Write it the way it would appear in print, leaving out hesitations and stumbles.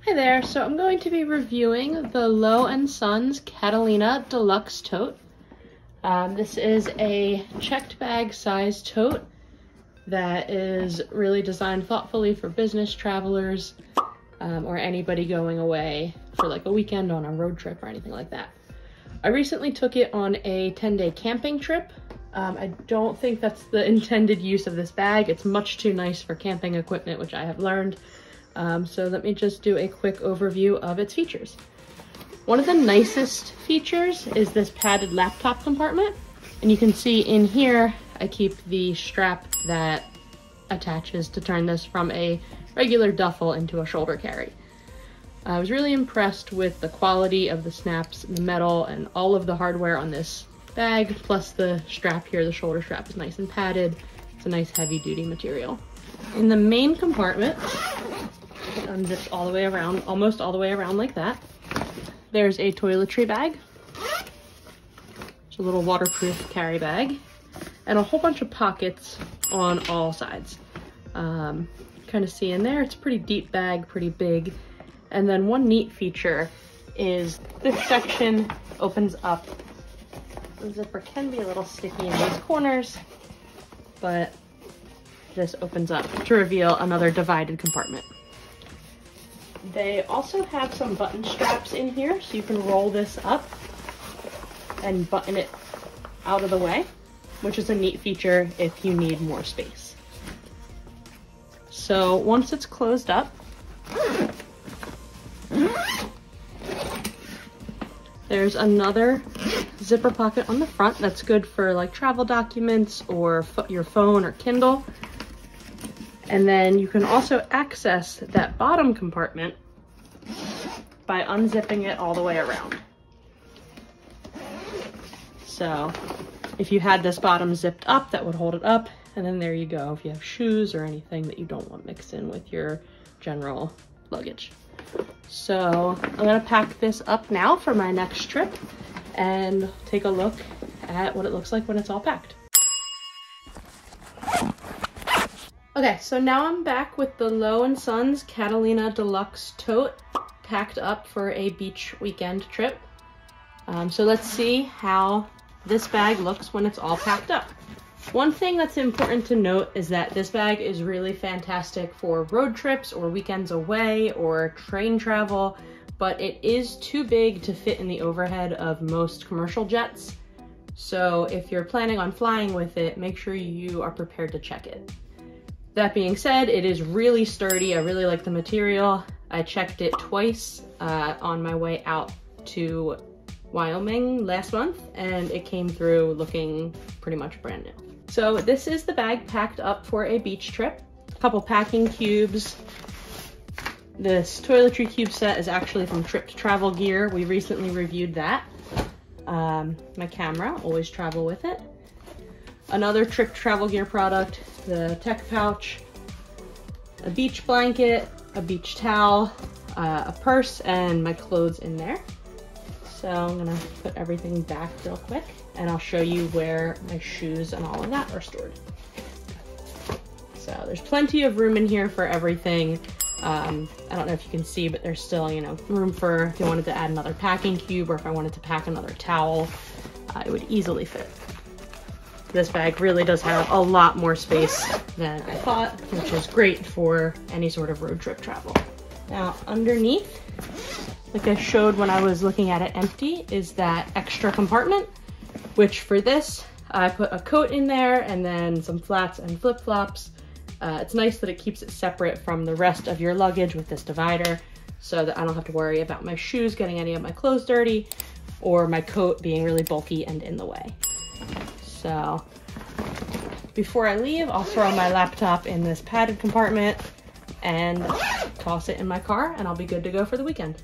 Hi there, so I'm going to be reviewing the Lo & Sons Catalina Deluxe Tote. This is a checked bag size tote that is really designed thoughtfully for business travelers or anybody going away for like a weekend on a road trip or anything like that. I recently took it on a 10-day camping trip. I don't think that's the intended use of this bag. It's much too nice for camping equipment, which I have learned. So let me just do a quick overview of its features. One of the nicest features is this padded laptop compartment. And you can see in here, I keep the strap that attaches to turn this from a regular duffel into a shoulder carry. I was really impressed with the quality of the snaps, the metal, and all of the hardware on this bag, plus the strap here, the shoulder strap is nice and padded. It's a nice heavy duty material. In the main compartment, unzipped all the way around, almost all the way around like that, there's a toiletry bag. It's a little waterproof carry bag, and a whole bunch of pockets on all sides. Kind of see in there, it's a pretty deep bag, pretty big. And then one neat feature is this section opens up. The zipper can be a little sticky in these corners, but this opens up to reveal another divided compartment. They also have some button straps in here, so you can roll this up and button it out of the way, which is a neat feature if you need more space. So once it's closed up, there's another zipper pocket on the front that's good for like travel documents or your phone or Kindle. And then you can also access that bottom compartment by unzipping it all the way around. So if you had this bottom zipped up, that would hold it up. And then there you go, if you have shoes or anything that you don't want mixed in with your general luggage. So I'm gonna pack this up now for my next trip and take a look at what it looks like when it's all packed. Okay, so now I'm back with the Lo & Sons Catalina Deluxe Tote packed up for a beach weekend trip. So let's see how this bag looks when it's all packed up. One thing that's important to note is that this bag is really fantastic for road trips or weekends away or train travel, but it is too big to fit in the overhead of most commercial jets. So if you're planning on flying with it, make sure you are prepared to check it. That being said, it is really sturdy. I really like the material. I checked it twice on my way out to Wyoming last month, and it came through looking pretty much brand new. So this is the bag packed up for a beach trip. A couple packing cubes. This toiletry cube set is actually from Trip to Travel Gear. We recently reviewed that. My camera, always travel with it. Another Trip to Travel Gear product, the tech pouch, a beach blanket, a beach towel, a purse, and my clothes in there. So I'm gonna put everything back real quick and I'll show you where my shoes and all of that are stored. So there's plenty of room in here for everything. I don't know if you can see, but there's still, you know, room for if you wanted to add another packing cube or if I wanted to pack another towel, it would easily fit. This bag really does have a lot more space than I thought, which is great for any sort of road trip travel. Now underneath, like I showed when I was looking at it empty, is that extra compartment, which for this, I put a coat in there and then some flats and flip-flops. It's nice that it keeps it separate from the rest of your luggage with this divider so that I don't have to worry about my shoes getting any of my clothes dirty or my coat being really bulky and in the way. So before I leave, I'll throw my laptop in this padded compartment and toss it in my car and I'll be good to go for the weekend.